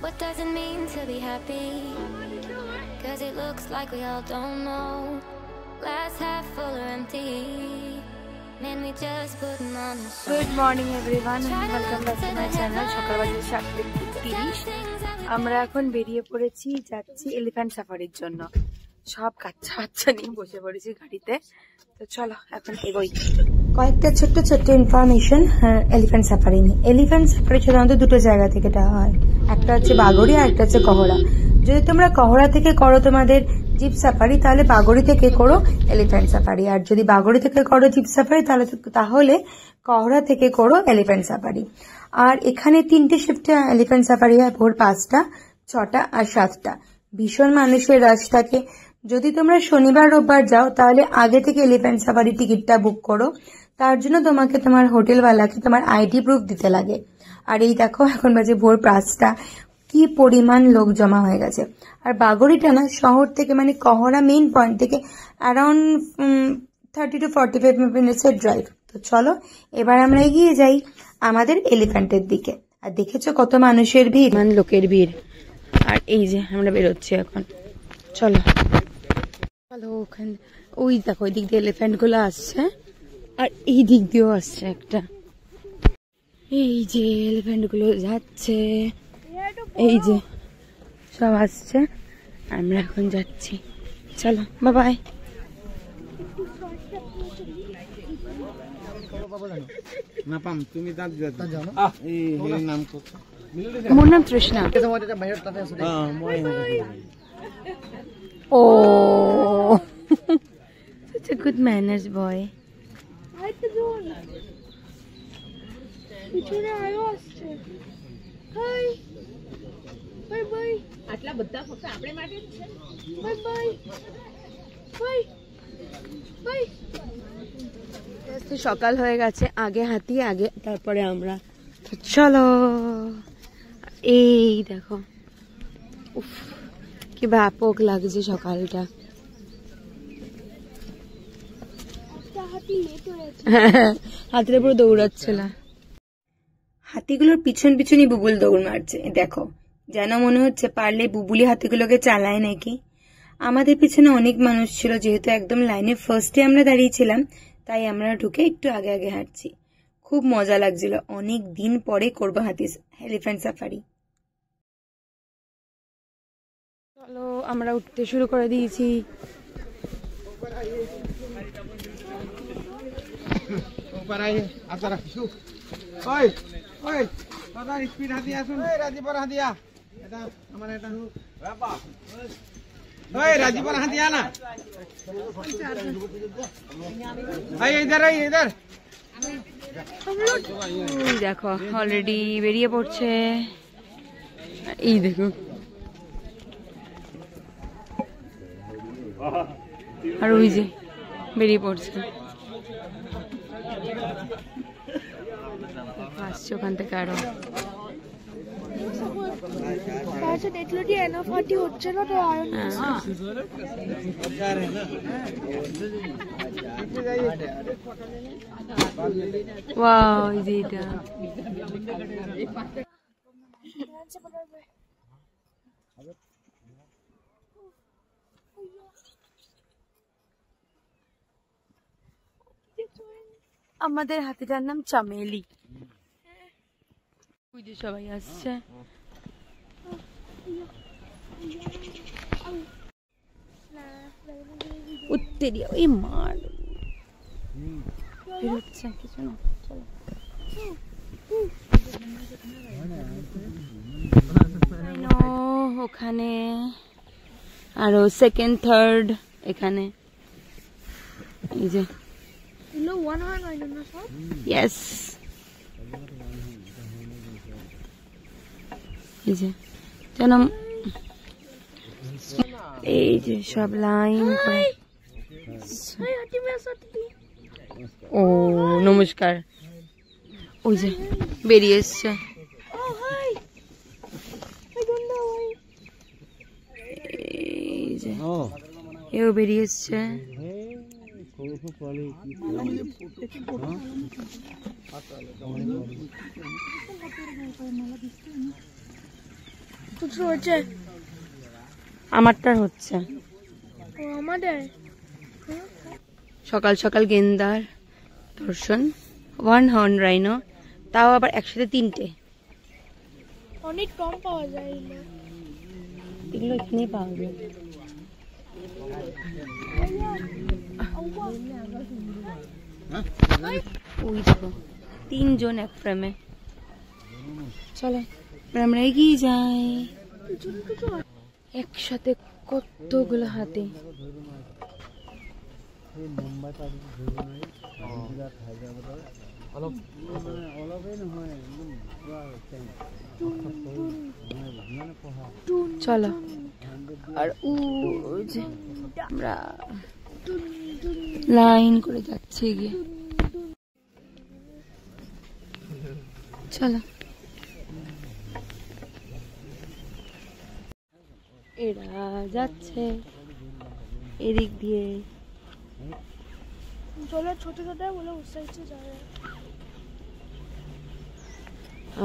What does it mean to be happy? Cause it looks like we all don't know. Glass half full or empty. Man, we just putting on a show. Good morning everyone and welcome back to my channel. সকাল বাজে 7:30। আমরা এখন বেরিয়ে পড়েছি, যাচ্ছি elephant সাফারির জন্য। সব বাচ্চা নিয়ে বসে পড়েছি গাড়িতে। তো চলো এখন এগোই। কয়েকটা ছোট্ট ছোট্ট ইনফরমেশন এলিফ্যান্ট সাফারি নিয়ে। এলিফ্যান্ট সাফারি সাধারণত দুটো জায়গা থেকে দেওয়া হয়, একটা হচ্ছে বাগড়ি আর একটা হচ্ছে কহরা। যদি তোমরা কহরা থেকে করো তোমাদের জিপ সাফারি, তাহলে বাগড়ি থেকে করো এলিফ্যান্ট সাফারি। আর যদি বাগড়ি থেকে করো জিপ সাফারি তাহলে কহরা থেকে করো এলিফ্যান্ট সাফারি। আর এখানে 3টে শিফটে এলিফ্যান্ট সাফারি হয়, ভোর 5টা, 6টা আর 7টা। ভীষণ মানুষের রাশ থাকে। যদি তোমরা শনিবার রোববার যাও তাহলে আগে থেকে এলিফ্যান্ট সাফারি টিকিটটা বুক করো। তার জন্য তোমাকে তোমার হোটেলওয়ালাকে তোমার আইডি প্রুফ দিতে লাগে। আর এই দেখো এখন বাজে ভোর 5টা, কি পরিমাণ লোক জমা হয়ে গেছে। আর বাগড়িটা না শহর থেকে মানে কহরা মেইন পয়েন্ট থেকে অ্যারাউন্ড 30 to 45 মিনিটসের ড্রাইভ। তো চলো এবার আমরা এগিয়ে যাই আমাদের এলিফ্যান্টের দিকে। আর দেখেছো কত মানুষের ভিড়, লোকের ভিড়। আর এই যে আমরা বেরোচ্ছি এখন, চলো চলো। ওখানে ওই দেখো ওই দিক দিয়ে এলিফ্যান্ট গুলো আসছে, আর এই দিক দিয়েও আসছে একটা। এই যে এলিফ্যান্ট গুলো যাচ্ছে, এই যে সব আসছে, আমরা এখন যাচ্ছি। চলো বাই। মোর নাম তৃষ্ণা। ও such a good manners boy. આટલા બધા ફક્ત આપણે માટે જ છે. Bye bye bye bye. সকাল হয়ে গেছে, আগে হাতি আগে, তারপরে আমরা। চলো এই দেখো, উফ কি ব্যাপক লাগছে সকালটা। হাতির উপর দৌড়াচ্ছিল, হাতিগুলোর পিছন পিছনই বুবুল দৌড় মারছে। দেখো যেন মনে হচ্ছে পারলে বুবুলি হাতিগুলোকে চালায় নাকি। আমাদের পিছনে অনেক মানুষ ছিল, যেহেতু একদম লাইনে ফার্স্টে আমরা দাঁড়িয়েছিলাম, তাই আমরা ঢুকে একটু আগে আগে হাঁটছি। খুব মজা লাগছিল, অনেক দিন পরে করবো এলিফ্যান্ট সাফারি। চলো আমরা উঠতে শুরু করে দিয়েছি। দেখো অলরেডি বেরিয়ে পড়ছে, এই দেখো। আর ওই যে বেরিয়ে পড়ছে, আসছে ওখান থেকে আরো। দেখলো যে এনফাটি হচ্ছে না, তো ওয়াও এই যে এটা আমাদের হাতিটার নাম চামেলি। ওই যে সবাই আসছে। উত্তেরিয়া ওই মার বেরোচ্ছে কিছু না। চলো ওখানে আরো সেকেন্ড থার্ড এখানে, এই যে ইয়েস, এই যে যেন এই যে সব লাইন করে। ও নমস্কার, ওই যে বেরিয়ে এসছে। এই যে এও বেরিয়ে এসছে। আমারটা হচ্ছে সকাল সকাল গেন্দার দর্শন, 1 হর্ন রাইনো, তাও আবার একসাথে 3টে। অনেক কম পাওয়া যায় এগুলো এখানে পাওয়া যায়। ওই দেখো 3 জন এক ফ্রেমে। চলো আমরা এগিয়ে যাই। একসাথে কতগুলো হাতি। চলো আর আমরা লাইন করে যাচ্ছি গিয়ে। চলো এরা যাচ্ছে এদিক দিয়ে। চলো ছোট ছোট বলে উৎসাহিত যাবে।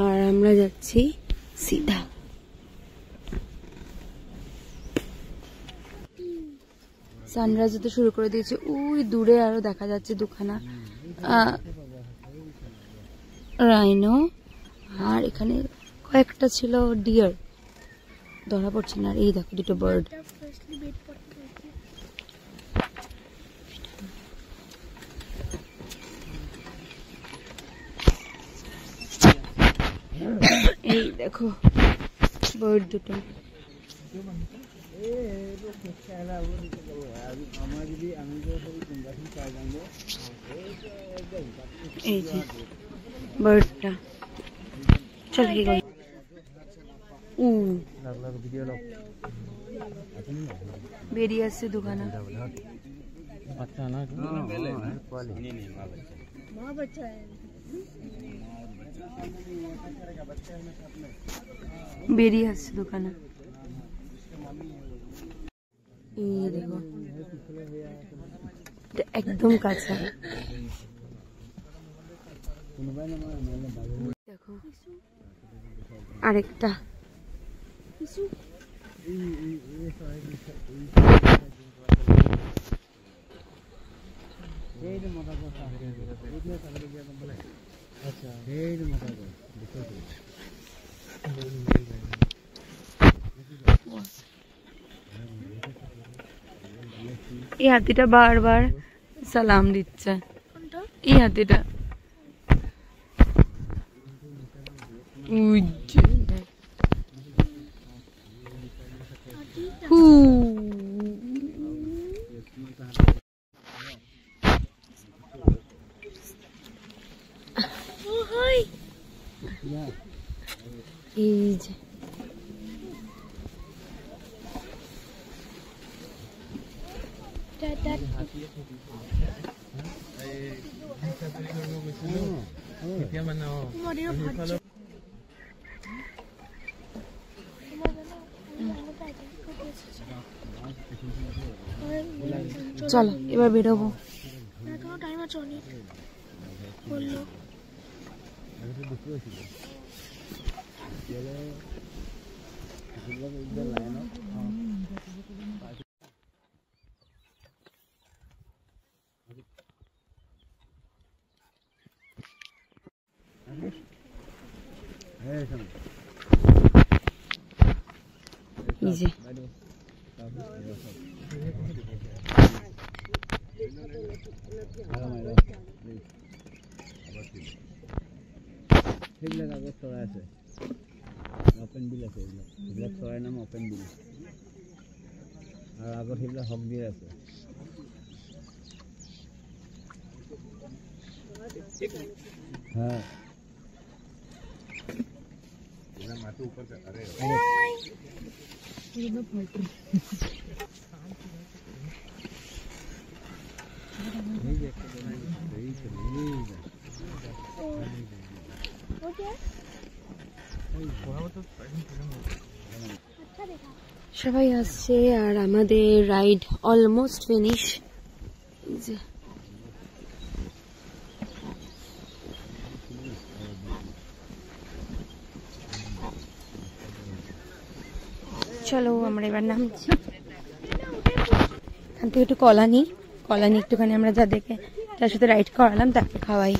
আর আমরা যাচ্ছি সিধা। সানরাইজ হতে শুরু করে দিয়েছে, ওই দূরে আরো দেখা যাচ্ছে দুখানা রাইনো, আর এখানে কয়েকটা ছিল ডিয়ার, ধরা পড়ছে না। আর এই দেখো দুটো বার্ড। এই দেখো বার্ড দুটো। এই যে বার্ডটা। চল কি করি। বেরিয়ে আসছে দুখানা। বেরিয়ে আসছে দুখানা। এই দেখো একদম কাছে। দেখো আরেকটা। এই হাতিটা বারবার সালাম দিচ্ছে। এই হাতিটা এই যে চলো এবার বেরোবো। টাইম আছে অনেক বললো। এই যে সেইবিলাক আগত চৰাই আছে, অপেন বিল আছে। এইবিলাক চৰাইৰ নাম অপেন বিল। আৰু আগত সেইবিলাক হক দিয়ে আছে। হ্যাঁ মাটি উপর সবাই আসছে আর আমাদের রাইড অলমোস্ট ফিনিশ। চলো আমরা এবার নামছি। এখান থেকে একটু কলা নিই, একটুখানি আমরা যা দেখে তার সাথে রাইড করালাম, তারপর খাওয়াই।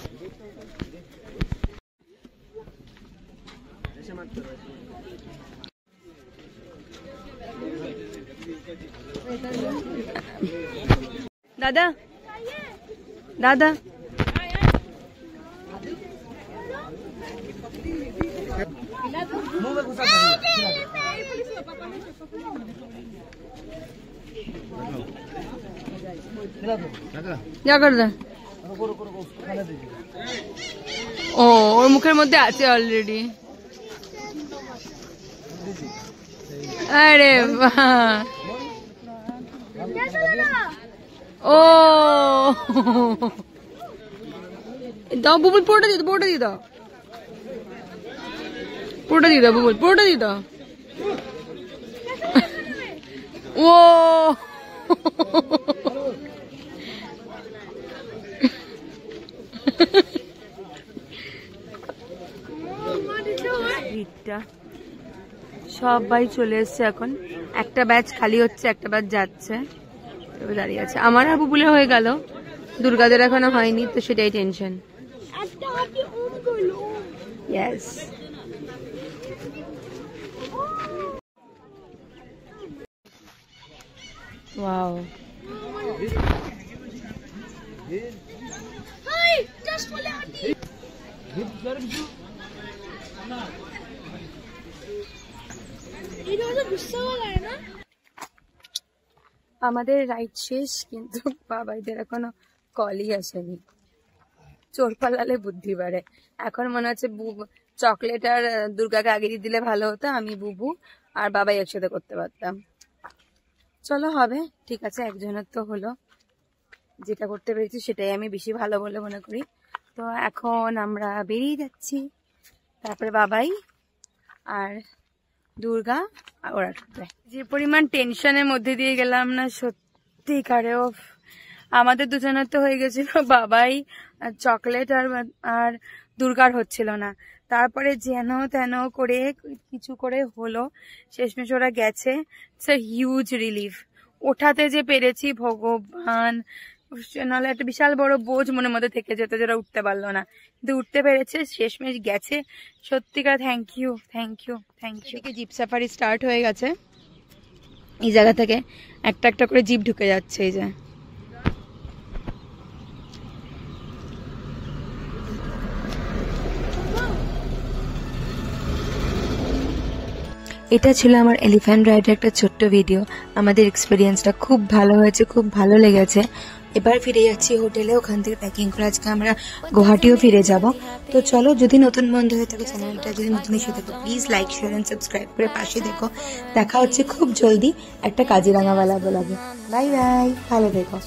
দাদা দাদা যা কর দা। ও ওর মুখের মধ্যে আছে অলরেডি। আরে বাহ, ও দাও বুবুল, পুরোটা দিয়ে দাও, পুরোটা দিয়ে দাও, পুরোটা দিয়ে দাও বুবুল, পুরোটা দিয়ে দাও। ও সবাই চলে এসছে এখন, একটা ব্যাচ খালি হচ্ছে, একটা ব্যাচ যাচ্ছে, দাঁড়িয়ে আছে। আমার আর বুবুলের হয়ে গেল, দুর্গাদের এখনো হয়নি, তো সেটাই টেনশন। Yes, wow. আমাদের রাইড শেষ, কিন্তু বাবাইদের এখনো কলই আসেনি। চোর পালালে বুদ্ধি বাড়ে। এখন মনে হচ্ছে চকলেট আর দুর্গাকে আগে দিয়ে দিলে ভালো হতো, আমি বুবু আর বাবাই একসাথে করতে পারতাম। চলো হবে, ঠিক আছে, একজনের তো হলো, যেটা করতে পেরেছি সেটাই আমি বেশি ভালো বলে মনে করি। তো এখন আমরা বেরিয়ে যাচ্ছি, তারপরে বাবাই আর দুর্গা আর ওরা যে পরিমাণ টেনশনের মধ্যে দিয়ে গেলাম না, সত্যিকারেও। আমাদের দুজনের তো হয়ে গেছিল বাবাই চকলেট আর দুর্গার হচ্ছিল না, তারপরে যেন তেন করে কিছু করে হলো, শেষমেশ ওরা গেছে। ইটস আ হিউজ রিলিফ, ওঠাতে যে পেরেছি ভগবান, নাহলে একটা বিশাল বড় বোঝ মনের মধ্যে থেকে যেত যারা উঠতে পারলো না, কিন্তু উঠতে পেরেছে, শেষমেশ গেছে। সত্যিকার thank you, thank you, thank you. Jeep safari start হয়ে গেছে, এই জায়গা থেকে একটা একটা করে জিপ ঢুকে যাচ্ছে। এই যে এটা ছিল আমার এলিফ্যান্ট রাইডের একটা ছোট্ট ভিডিও। আমাদের এক্সপিরিয়েন্সটা খুব ভালো হয়েছে, খুব ভালো লেগেছে। এবার ফিরে যাচ্ছি হোটেলে, ওখান থেকে প্যাকিং করে আজকে আমরা গুয়াহাটিও ফিরে যাব। তো চলো, যদি নতুন বন্ধু হয়ে থাকে চ্যানেলটা, যদি নতুন এসে থাকো please like, share and subscribe করে পাশে দেখো। দেখা হচ্ছে খুব জলদি একটা কাজিরাঙ্গাওয়ালা ব্লগে। বাই বাই, ভালো দেখো।